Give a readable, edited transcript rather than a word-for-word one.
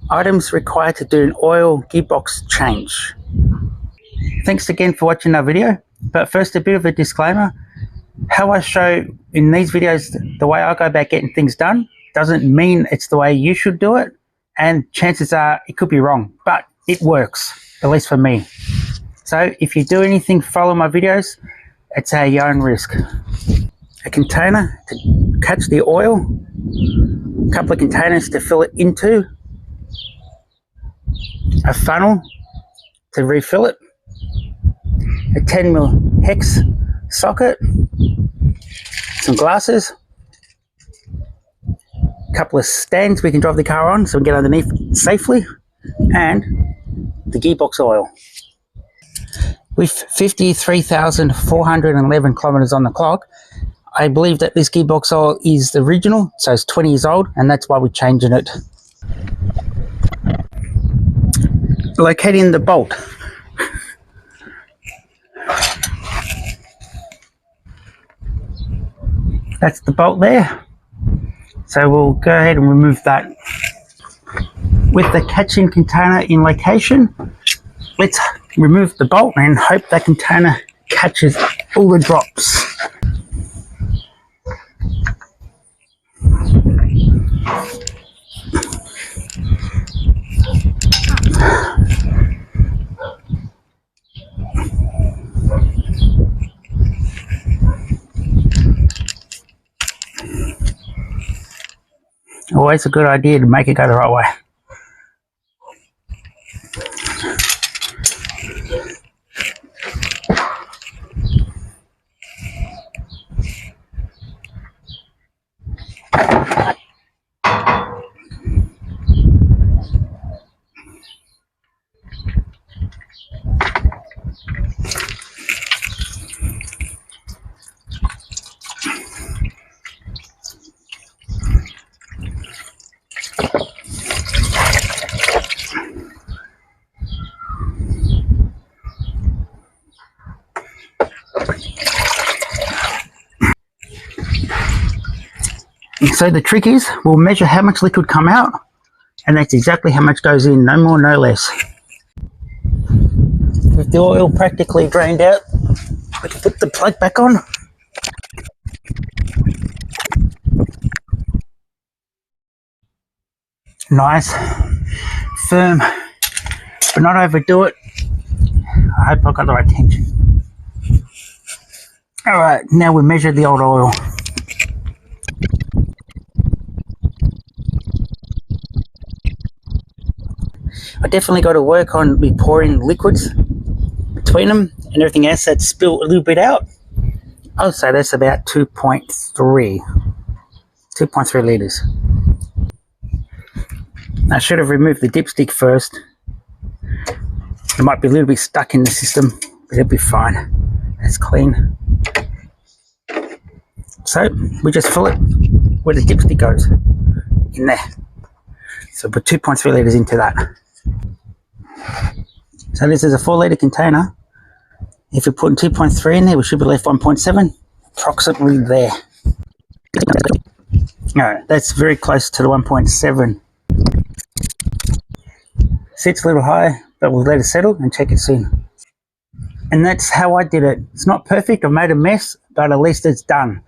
Items required to do an oil gearbox change. Thanks again for watching our video, but first a bit of a disclaimer. How I show in these videos, the way I go about getting things done, doesn't mean it's the way you should do it, and chances are it could be wrong, but it works, at least for me. So if you do anything follow my videos, it's at your own risk. A container to catch the oil, a couple of containers to fill it into, a funnel to refill it, a 10mm hex socket, some glasses, a couple of stands we can drive the car on so we can get underneath safely, and the gearbox oil. With 53,411 kilometers on the clock, I believe that this gearbox oil is the original, so it's 20 years old, and that's why we're changing it. Locating the bolt. That's the bolt there. So we'll go ahead and remove that. With the catching container in location, let's remove the bolt and hope that container catches all the drops. Always a good idea to make it go the right way. So the trick is, we'll measure how much liquid come out, and that's exactly how much goes in, no more, no less. With the oil practically drained out, we can put the plug back on. Nice, firm, but not overdo it. I hope I got the right tension. Alright, now we measure the old oil. I definitely got to work on me pouring liquids between them and everything else that's spilled a little bit out. I'll say that's about 2.3 litres. I should have removed the dipstick first. It might be a little bit stuck in the system, but it'll be fine. It's clean. So we just fill it where the dipstick goes, in there. So put 2.3 litres into that. So this is a 4 litre container. If you're putting 2.3 in there, we should be left 1.7, approximately there. No, that's very close to the 1.7. Sits a little high, but we'll let it settle and check it soon. And that's how I did it. It's not perfect, I've made a mess, but at least it's done.